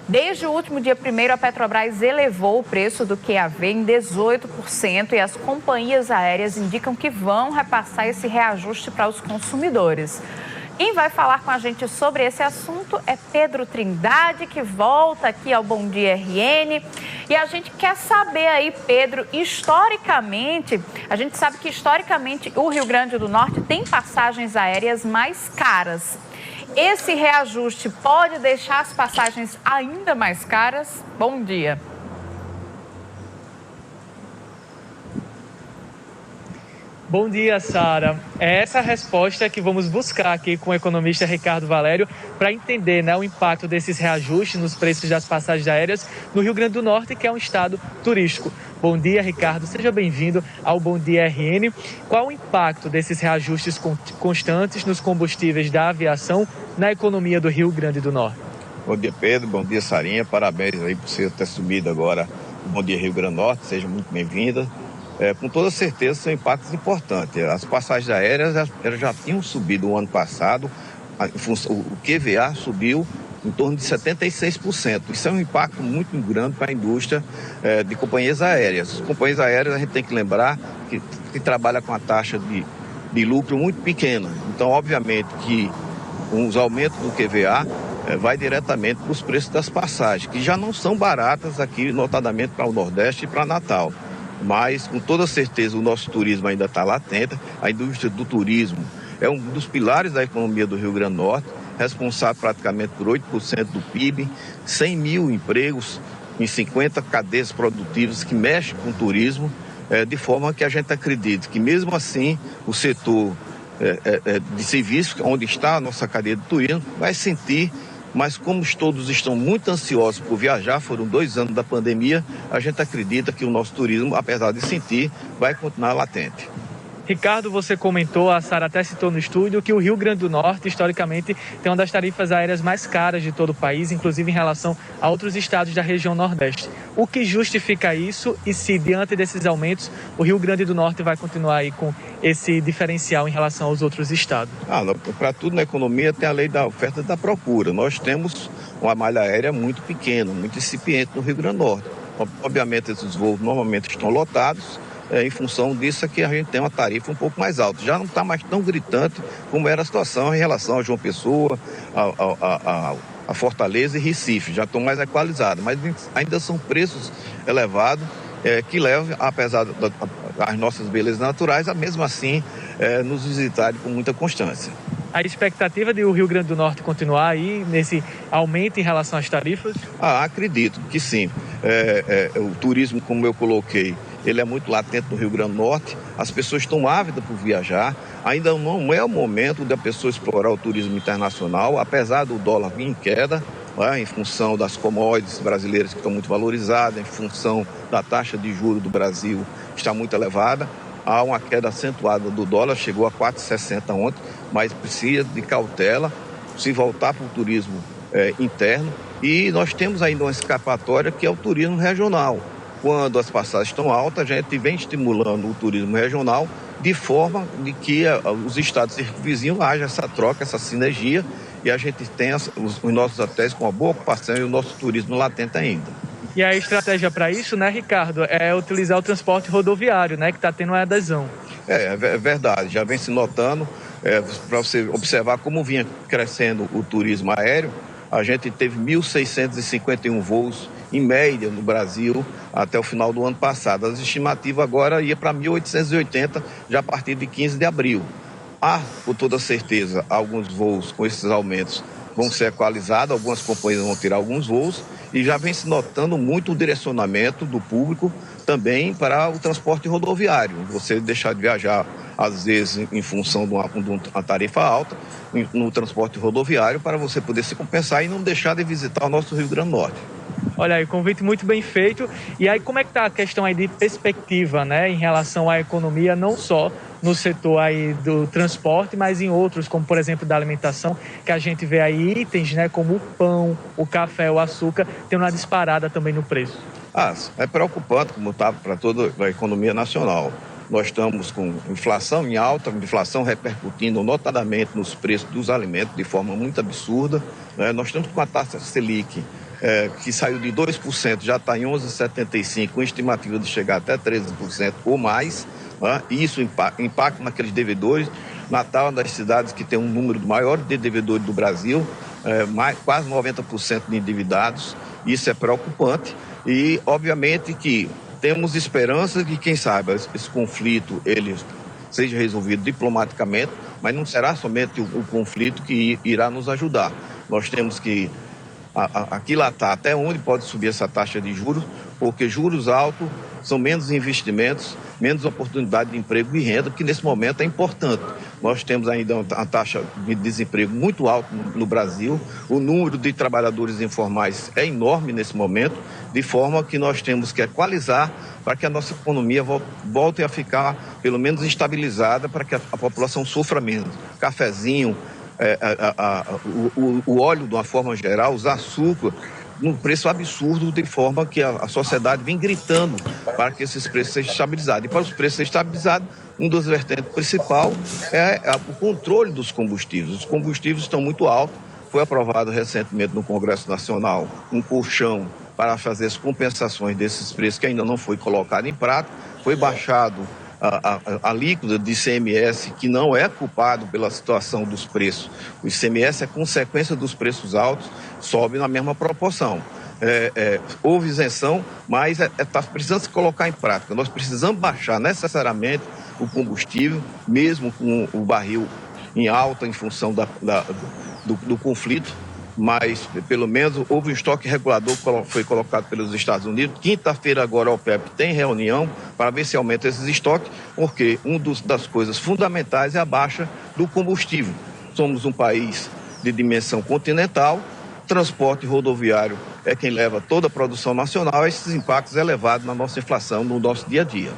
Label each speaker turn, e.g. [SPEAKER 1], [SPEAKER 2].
[SPEAKER 1] Desde o último dia 1º, a Petrobras elevou o preço do QAV em 18% e as companhias aéreas indicam que vão repassar esse reajuste para os consumidores. Quem vai falar com a gente sobre esse assunto é Pedro Trindade, que volta aqui ao Bom Dia RN. E a gente quer saber aí, Pedro, historicamente, a gente sabe que historicamente o Rio Grande do Norte tem passagens aéreas mais caras. Esse reajuste pode deixar as passagens ainda mais caras? Bom dia.
[SPEAKER 2] Bom dia, Sara. É essa a resposta que vamos buscar aqui com o economista Ricardo Valério para entender, né, o impacto desses reajustes nos preços das passagens aéreas no Rio Grande do Norte, que é um estado turístico. Bom dia, Ricardo. Seja bem-vindo ao Bom Dia RN. Qual o impacto desses reajustes constantes nos combustíveis da aviação na economia do Rio Grande do Norte?
[SPEAKER 3] Bom dia, Pedro. Bom dia, Sarinha. Parabéns aí por você ter subido agora o Bom Dia Rio Grande do Norte. Seja muito bem-vinda. Com toda certeza são impactos importantes. As passagens aéreas elas já tinham subido o ano passado, o QVA subiu em torno de 76%. Isso é um impacto muito grande para a indústria de companhias aéreas. As companhias aéreas, a gente tem que lembrar que trabalha com a taxa de lucro muito pequena. Então, obviamente que com os aumentos do QVA vai diretamente para os preços das passagens, que já não são baratas aqui, notadamente para o Nordeste e para Natal. Mas, com toda certeza, o nosso turismo ainda está latente. A indústria do turismo é um dos pilares da economia do Rio Grande do Norte, responsável praticamente por 8% do PIB, 100 mil empregos em 50 cadeias produtivas que mexem com o turismo, de forma que a gente acredita que, mesmo assim, o setor de serviços, onde está a nossa cadeia de turismo, vai sentir. Mas como todos estão muito ansiosos por viajar, foram 2 anos da pandemia, a gente acredita que o nosso turismo, apesar de sentir, vai continuar latente.
[SPEAKER 2] Ricardo, você comentou, a Sara até citou no estúdio, que o Rio Grande do Norte, historicamente, tem uma das tarifas aéreas mais caras de todo o país, inclusive em relação a outros estados da região Nordeste. O que justifica isso e se, diante desses aumentos, o Rio Grande do Norte vai continuar aí com esse diferencial em relação aos outros estados?
[SPEAKER 3] Para tudo na economia tem a lei da oferta e da procura. Nós temos uma malha aérea muito pequena, muito incipiente no Rio Grande do Norte. Obviamente, esses voos normalmente estão lotados. Em função disso é que a gente tem uma tarifa um pouco mais alta. Já não está mais tão gritante como era a situação em relação a João Pessoa, a Fortaleza e Recife. Já estão mais equalizados, mas ainda são preços elevados que levam, apesar das nossas belezas naturais, a mesmo assim nos visitarem com muita constância.
[SPEAKER 2] A expectativa de o Rio Grande do Norte continuar aí nesse aumento em relação às tarifas?
[SPEAKER 3] Acredito que sim. O turismo, como eu coloquei, ele é muito latente no Rio Grande do Norte, as pessoas estão ávidas por viajar, ainda não é o momento da pessoa explorar o turismo internacional, apesar do dólar vir em queda, em função das commodities brasileiras que estão muito valorizadas, em função da taxa de juros do Brasil que está muito elevada, há uma queda acentuada do dólar, chegou a 4,60 ontem, mas precisa de cautela, se voltar para o turismo interno, e nós temos ainda uma escapatória que é o turismo regional. Quando as passagens estão altas, a gente vem estimulando o turismo regional de forma de que os estados vizinhos haja essa troca, essa sinergia, e a gente tenha os nossos hotéis com uma boa ocupação e o nosso turismo latente ainda.
[SPEAKER 2] E a estratégia para isso, né, Ricardo, é utilizar o transporte rodoviário, né, que está tendo uma adesão.
[SPEAKER 3] É verdade, já vem se notando, para você observar como vinha crescendo o turismo aéreo. A gente teve 1.651 voos em média no Brasil até o final do ano passado. As estimativas agora ia para 1.880 já a partir de 15 de abril. Com toda certeza, alguns voos com esses aumentos vão ser equalizados, algumas companhias vão tirar alguns voos e já vem se notando muito o direcionamento do público também para o transporte rodoviário. Você deixar de viajar, às vezes, em função de uma tarifa alta no transporte rodoviário para você poder se compensar e não deixar de visitar o nosso Rio Grande do Norte.
[SPEAKER 2] Olha aí, convite muito bem feito. E aí, como é que está a questão aí de perspectiva, né, em relação à economia, não só no setor aí do transporte, mas em outros, como por exemplo da alimentação, que a gente vê aí itens, né, como o pão, o café, o açúcar, tem uma disparada também no preço.
[SPEAKER 3] É preocupante, como está para toda a economia nacional. Nós estamos com inflação em alta, inflação repercutindo notadamente nos preços dos alimentos de forma muito absurda, né? Nós estamos com a taxa Selic que saiu de 2%, já está em 11,75%, com estimativa de chegar até 13% ou mais. E isso impacta naqueles devedores. Natal é uma das cidades que tem um número maior de devedores do Brasil, quase 90% de endividados. Isso é preocupante e, obviamente, que temos esperança de, quem sabe, esse conflito ele seja resolvido diplomaticamente, mas não será somente o conflito que irá nos ajudar. Nós temos que aquilatar até onde pode subir essa taxa de juros, porque juros altos são menos investimentos, menos oportunidade de emprego e renda, que nesse momento é importante. Nós temos ainda uma taxa de desemprego muito alta no Brasil, o número de trabalhadores informais é enorme nesse momento, de forma que nós temos que equalizar para que a nossa economia volte a ficar, pelo menos, estabilizada, para que a população sofra menos. Cafezinho, o óleo de uma forma geral, os açúcar, num preço absurdo, de forma que a sociedade vem gritando para que esses preços sejam estabilizados. E para os preços serem estabilizados, um dos vertentes principais é o controle dos combustíveis. Os combustíveis estão muito altos. Foi aprovado recentemente no Congresso Nacional um colchão para fazer as compensações desses preços que ainda não foi colocado em prática. Foi baixado a alíquota de ICMS, que não é culpado pela situação dos preços. O ICMS é consequência dos preços altos, sobe na mesma proporção. Houve isenção, mas está precisando se colocar em prática. Nós precisamos baixar necessariamente o combustível, mesmo com o barril em alta em função do conflito, mas pelo menos houve um estoque regulador que foi colocado pelos Estados Unidos. Quinta-feira agora a OPEP tem reunião para ver se aumenta esses estoques, porque uma das coisas fundamentais é a baixa do combustível. Somos um país de dimensão continental, transporte rodoviário é quem leva toda a produção nacional, esses impactos elevados na nossa inflação, no nosso dia a dia.